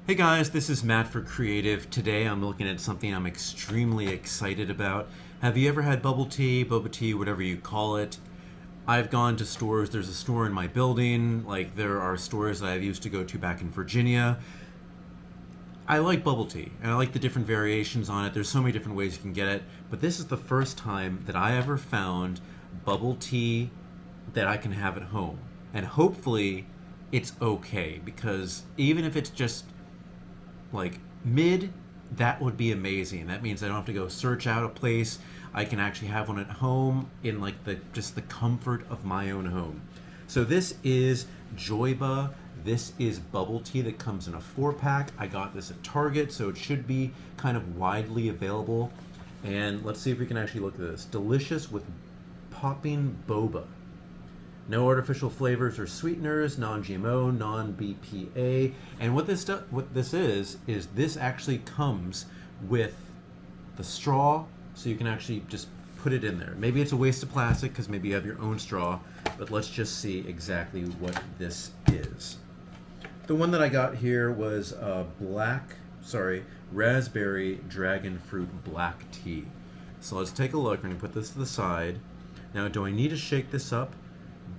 Hey guys, this is Matt for Creative. Today I'm looking at something I'm extremely excited about. Have you ever had bubble tea, boba tea, whatever you call it? I've gone to stores. There's a store in my building. Like there are stores that I've used to go to back in Virginia. I like bubble tea and I like the different variations on it. There's so many different ways you can get it, but this is the first time that I ever found bubble tea that I can have at home. And hopefully it's okay because even if it's just like mid, that would be amazing. That means I don't have to go search out a place. I can actually have one at home in like the comfort of my own home. So this is JOYBA. This is bubble tea that comes in a 4-pack. I got this at Target, so it should be kind of widely available. And let's see if we can actually look at this. Delicious with popping boba. No artificial flavors or sweeteners, non-GMO, non-BPA. And what this is this actually comes with the straw, so you can actually just put it in there. Maybe it's a waste of plastic because maybe you have your own straw, but let's just see exactly what this is. The one that I got here was raspberry dragon fruit black tea. So let's take a look. We're gonna put this to the side. Now, do I need to shake this up?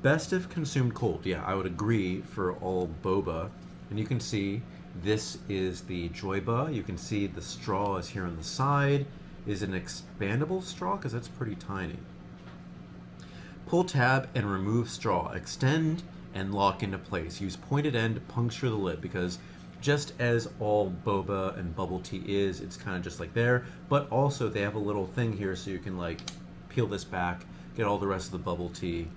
Best if consumed cold. Yeah, I would agree for all boba. And you can see this is the JOYBA. You can see the straw is here on the side. Is it an expandable straw? Because that's pretty tiny. Pull tab and remove straw. Extend and lock into place. Use pointed end to puncture the lid because just as all boba and bubble tea is, it's kind of just like there. But also they have a little thing here so you can like peel this back, get all the rest of the bubble tea,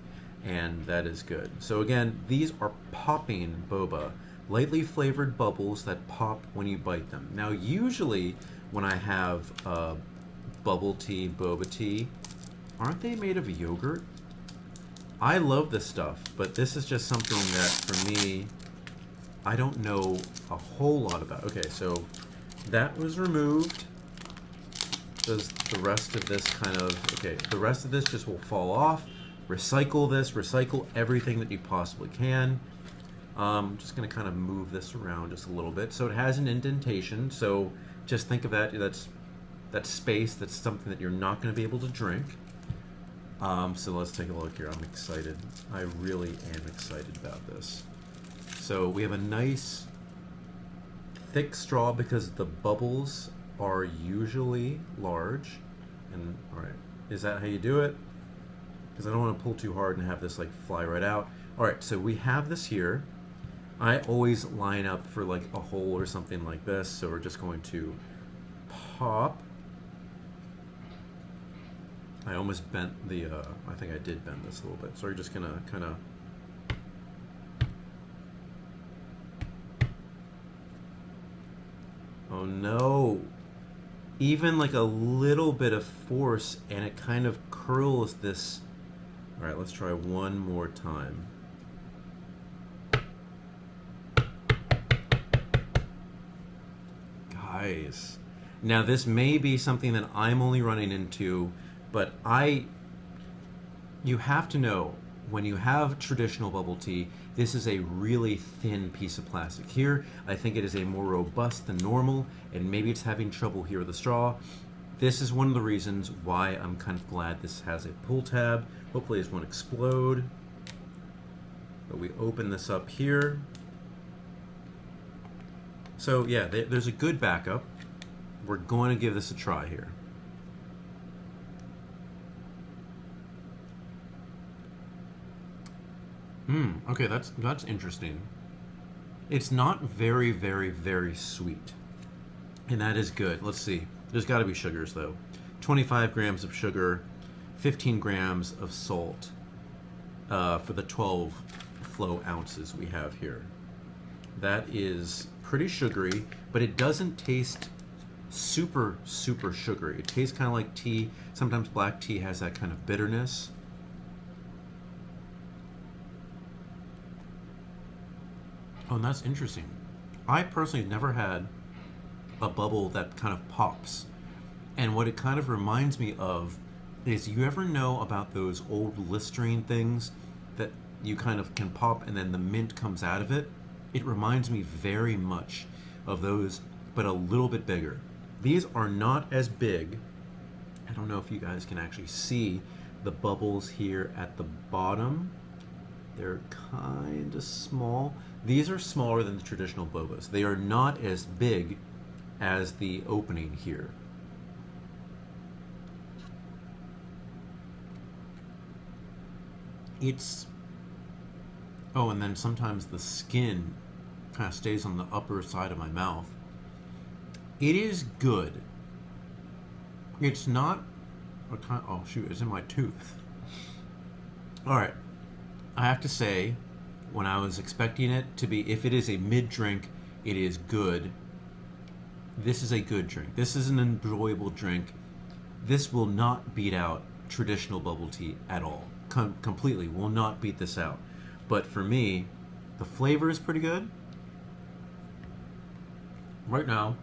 and that is good. So again, these are popping boba, lightly flavored bubbles that pop when you bite them. Now usually when I have bubble tea, boba tea, aren't they made of yogurt? I love this stuff, but this is just something that for me, I don't know a whole lot about. Okay, so that was removed. Does the rest of this the rest of this just will fall off. Recycle this, recycle everything that you possibly can. I'm just gonna kind of move this around just a little bit. So it has an indentation, so just think of that's space, that's something that you're not gonna be able to drink. So let's take a look here. I'm excited. I really am excited about this. So we have a nice thick straw because the bubbles are usually large. And all right, is that how you do it? Because I don't want to pull too hard and have this like fly right out. All right, so we have this here. I always line up for like a hole or something like this. So we're just going to pop. I almost bent the, I think I did bend this a little bit. So we're just gonna kind of, oh no. Even like a little bit of force and it kind of curls this. All right, let's try one more time. Guys, now this may be something that I'm only running into, but you have to know when you have traditional bubble tea, this is a really thin piece of plastic. Here, I think it is a more robust than normal, and maybe it's having trouble here with the straw. This is one of the reasons why I'm kind of glad this has a pull tab. Hopefully this won't explode. But we open this up here. So yeah, there's a good backup. We're going to give this a try here. Okay, that's interesting. It's not very, very, very sweet. And that is good. Let's see. There's got to be sugars though. 25 grams of sugar, 15 grams of salt for the 12 flow ounces we have here. That is pretty sugary, but it doesn't taste super, super sugary. It tastes kind of like tea. Sometimes black tea has that kind of bitterness. Oh, and that's interesting. I personally never had a bubble that kind of pops. And what it kind of reminds me of is, you ever know about those old Listerine things that you kind of can pop and then the mint comes out of it? It reminds me very much of those, but a little bit bigger. These are not as big. I don't know if you guys can actually see the bubbles here at the bottom. They're kind of small. These are smaller than the traditional bobas. They are not as big as the opening here. It's, oh, and then sometimes the skin kind of stays on the upper side of my mouth. It is good. It's not a kind, oh shoot, it's in my tooth. All right, I have to say, when I was expecting it to be, if it is a mid-drink, it is good. This is a good drink. This is an enjoyable drink. This will not beat out traditional bubble tea at all. Completely will not beat this out. But for me, the flavor is pretty good. Right now,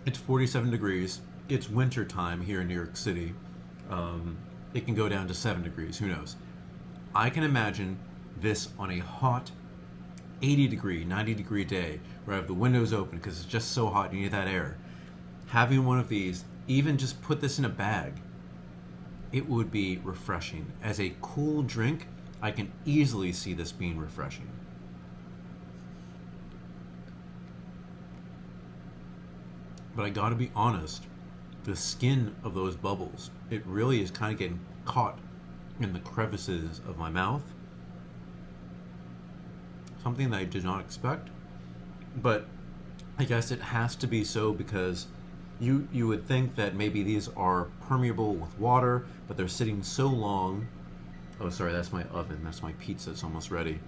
it's 47 degrees. It's winter time here in New York City. It can go down to 7 degrees, who knows? I can imagine this on a hot 80 degree, 90 degree day where I have the windows open because it's just so hot, you need that air. Having one of these, even just put this in a bag, it would be refreshing. As a cool drink, I can easily see this being refreshing. But I gotta be honest, the skin of those bubbles, it really is kind of getting caught in the crevices of my mouth. Something that I did not expect, but I guess it has to be so because you would think that maybe these are permeable with water, but they're sitting so long. Oh, sorry, that's my oven. That's my pizza. It's almost ready.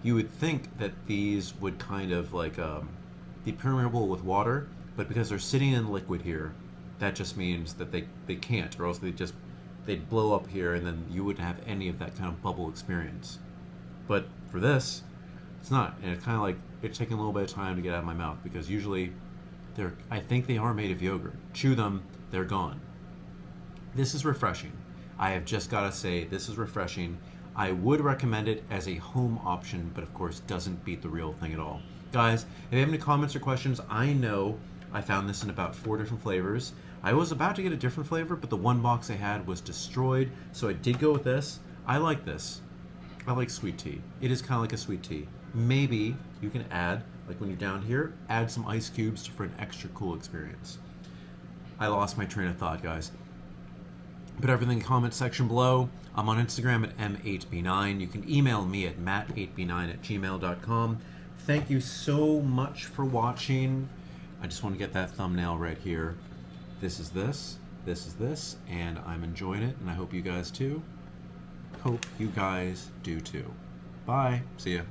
You would think that these would kind of like be permeable with water, but because they're sitting in liquid here, that just means that they can't, or else they'd blow up here, and then you wouldn't have any of that kind of bubble experience. But for this, it's not, and it's kind of like it's taking a little bit of time to get out of my mouth because usually I think they are made of yogurt. Chew them, they're gone. This is refreshing. I have just got to say, this is refreshing. I would recommend it as a home option, but of course doesn't beat the real thing at all. Guys, if you have any comments or questions, I know I found this in about 4 different flavors. I was about to get a different flavor, but the one box I had was destroyed, so I did go with this. I like this. I like sweet tea. It is kind of like a sweet tea. Maybe you can add, like when you're down here, add some ice cubes for an extra cool experience. I lost my train of thought, guys. Put everything in the comment section below. I'm on Instagram at m8b9. You can email me at matt8b9@gmail.com. Thank you so much for watching. I just want to get that thumbnail right here. This is this, and I'm enjoying it, and I hope you guys too. Hope you guys do too. Bye. See ya.